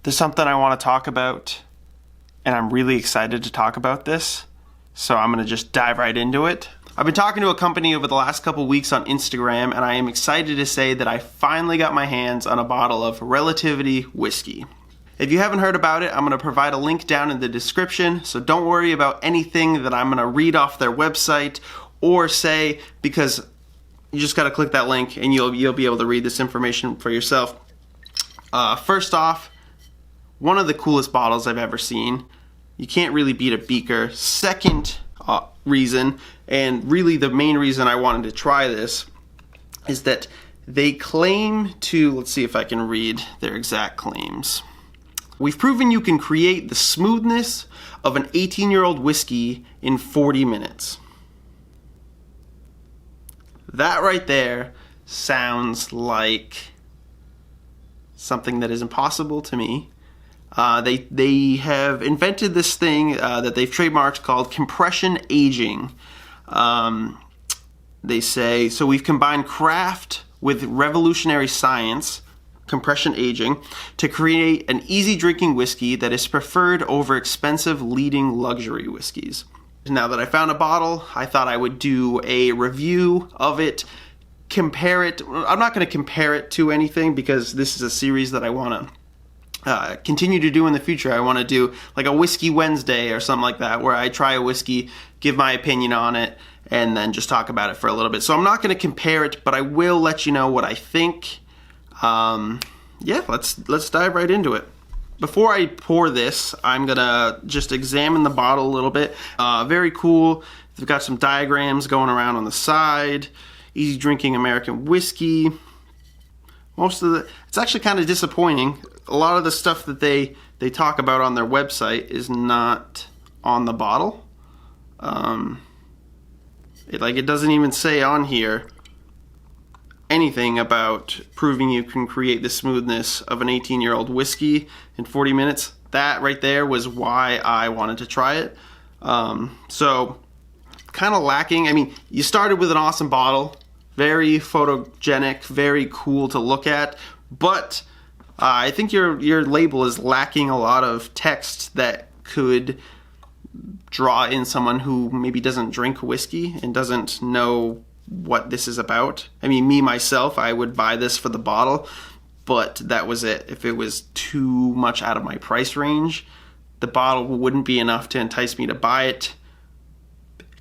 There's something I want to talk about, and I'm really excited to talk about this, so I'm going to just dive right into it. I've been talking to a company over the last couple weeks on Instagram, and I am excited to say that I finally got my hands on a bottle of Relativity Whiskey. If you haven't heard about it, I'm going to provide a link down in the description, so don't worry about anything that I'm going to read off their website or say, because you just got to click that link and you'll be able to read this information for yourself. First off, one of the coolest bottles I've ever seen. You can't really beat a beaker. Second reason, and really the main reason I wanted to try this, is that they claim to, let's see if I can read their exact claims. We've proven you can create the smoothness of an 18-year-old whiskey in 40 minutes. That right there sounds like something that is impossible to me. They have invented this thing that they've trademarked called compression aging. They say, so we've combined craft with revolutionary science, compression aging, to create an easy drinking whiskey that is preferred over expensive leading luxury whiskeys. Now that I found a bottle, I thought I would do a review of it, compare it. I'm not going to compare it to anything because this is a series that I want to continue to do in the future. I want to do like a Whiskey Wednesday or something like that, where I try a whiskey, give my opinion on it, and then just talk about it for a little bit. So I'm not going to compare it, but I will let you know what I think. Yeah, let's dive right into it. Before I pour this, I'm gonna just examine the bottle a little bit. Very cool. They've got some diagrams going around on the side. Easy drinking American whiskey. It's actually kind of disappointing. A lot of the stuff that they talk about on their website is not on the bottle. It doesn't even say on here anything about proving you can create the smoothness of an 18-year-old whiskey in 40 minutes. That right there was why I wanted to try it. So kind of lacking. I mean, you started with an awesome bottle, very photogenic, very cool to look at, but I think your label is lacking a lot of text that could draw in someone who maybe doesn't drink whiskey and doesn't know what this is about. I mean, me myself, I would buy this for the bottle, but that was it. If it was too much out of my price range, the bottle wouldn't be enough to entice me to buy it.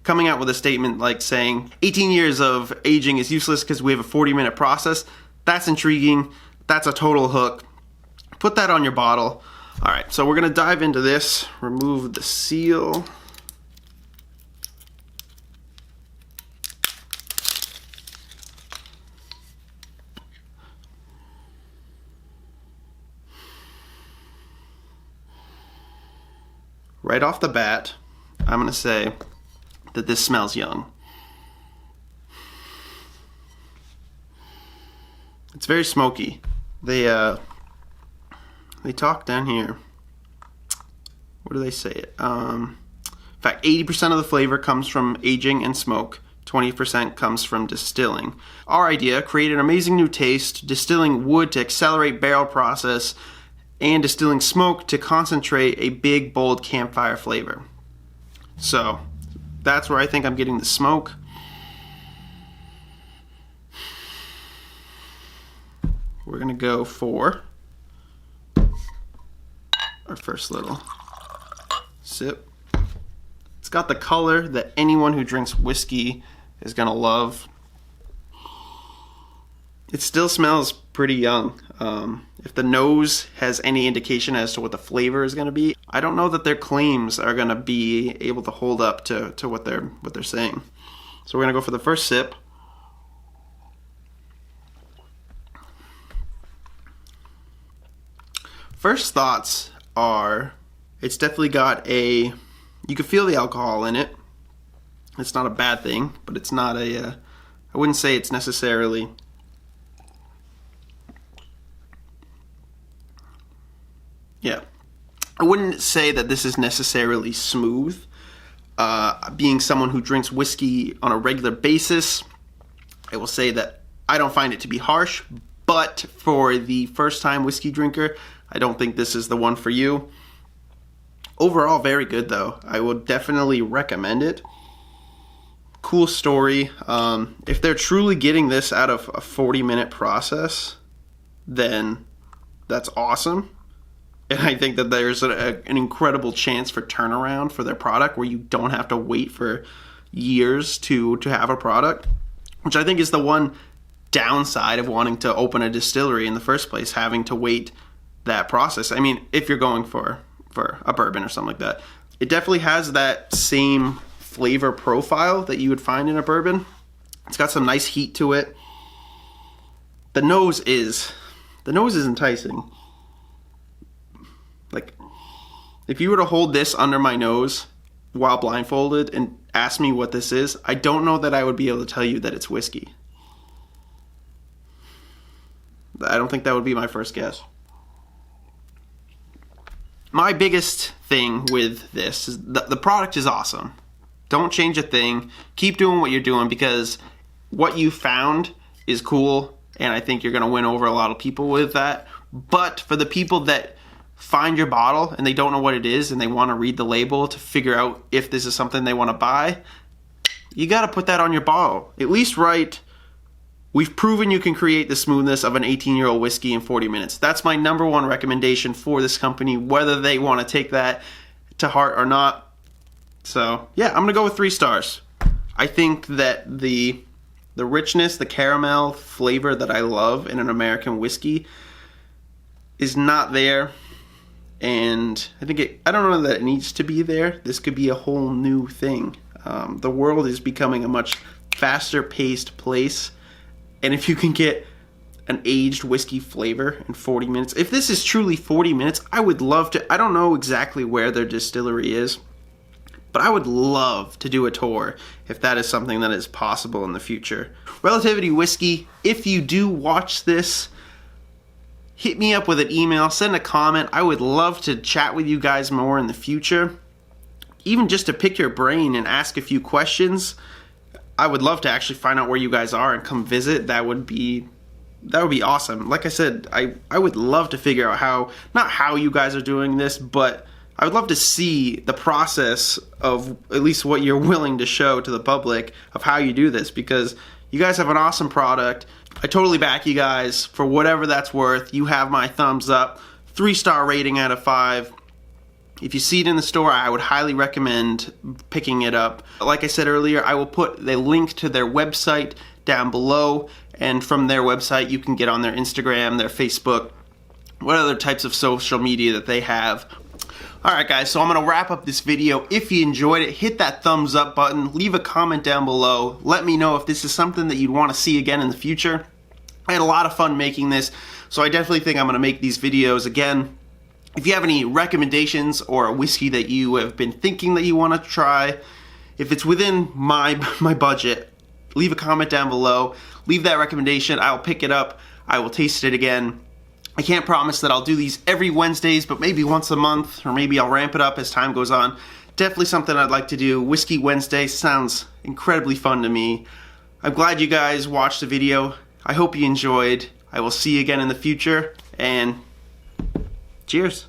Coming out with a statement like saying 18 years of aging is useless because we have a 40-minute process, that's intriguing. That's a total hook. Put that on your bottle. All right, so we're gonna dive into this. Remove the seal. Right off the bat, I'm going to say that this smells young. It's very smoky. They talk down here. What do they say? In fact, 80% of the flavor comes from aging and smoke. 20% comes from distilling. Our idea, create an amazing new taste, distilling wood to accelerate barrel process, and distilling smoke to concentrate a big, bold campfire flavor. So that's where I think I'm getting the smoke. We're gonna go for our first little sip. It's got the color that anyone who drinks whiskey is gonna love. It still smells pretty young. If the nose has any indication as to what the flavor is going to be, I don't know that their claims are going to be able to hold up to what they're saying. So we're going to go for the first sip. First thoughts are, it's definitely got you can feel the alcohol in it. It's not a bad thing, but it's not I wouldn't say it's necessarily I wouldn't say that this is necessarily smooth. Being someone who drinks whiskey on a regular basis, I will say that I don't find it to be harsh, but for the first time whiskey drinker, I don't think this is the one for you. Overall, very good though. I would definitely recommend it. Cool story. If they're truly getting this out of a 40-minute process, then that's awesome. And I think that there's an incredible chance for turnaround for their product where you don't have to wait for years to have a product, which I think is the one downside of wanting to open a distillery in the first place, having to wait that process. I mean, if you're going for a bourbon or something like that, it definitely has that same flavor profile that you would find in a bourbon. It's got some nice heat to it. The nose is enticing. Like, if you were to hold this under my nose while blindfolded and ask me what this is, I don't know that I would be able to tell you that it's whiskey. I don't think that would be my first guess. My biggest thing with this is the product is awesome. Don't change a thing. Keep doing what you're doing, because what you found is cool, and I think you're going to win over a lot of people with that. But for the people that find your bottle and they don't know what it is and they want to read the label to figure out if this is something they want to buy, you got to put that on your bottle. At least write, "We've proven you can create the smoothness of an 18-year-old whiskey in 40 minutes. That's my number one recommendation for this company, whether they want to take that to heart or not. So, yeah, I'm going to go with 3 stars. I think that the richness, the caramel flavor that I love in an American whiskey is not there. And I don't know that it needs to be there. This could be a whole new thing. The world is becoming a much faster paced place. And if you can get an aged whiskey flavor in 40 minutes, if this is truly 40 minutes, I would love to. I don't know exactly where their distillery is, but I would love to do a tour if that is something that is possible in the future. Relativity Whiskey, if you do watch this, hit me up with an email, send a comment. I would love to chat with you guys more in the future. Even just to pick your brain and ask a few questions. I would love to actually find out where you guys are and come visit. That would be awesome. Like I said, I would love to figure out not how you guys are doing this, but I would love to see the process of at least what you're willing to show to the public of how you do this, because you guys have an awesome product. I totally back you guys for whatever that's worth. You have my thumbs up. 3-star rating out of 5. If you see it in the store, I would highly recommend picking it up. Like I said earlier, I will put the link to their website down below, and from their website you can get on their Instagram, their Facebook, what other types of social media that they have. Alright guys, so I'm going to wrap up this video. If you enjoyed it, hit that thumbs up button, leave a comment down below, let me know if this is something that you'd want to see again in the future. I had a lot of fun making this, so I definitely think I'm going to make these videos again. If you have any recommendations or a whiskey that you have been thinking that you want to try, if it's within my budget, leave a comment down below, leave that recommendation, I'll pick it up, I will taste it again. I can't promise that I'll do these every Wednesdays, but maybe once a month, or maybe I'll ramp it up as time goes on. Definitely something I'd like to do. Whiskey Wednesday sounds incredibly fun to me. I'm glad you guys watched the video. I hope you enjoyed. I will see you again in the future, and cheers.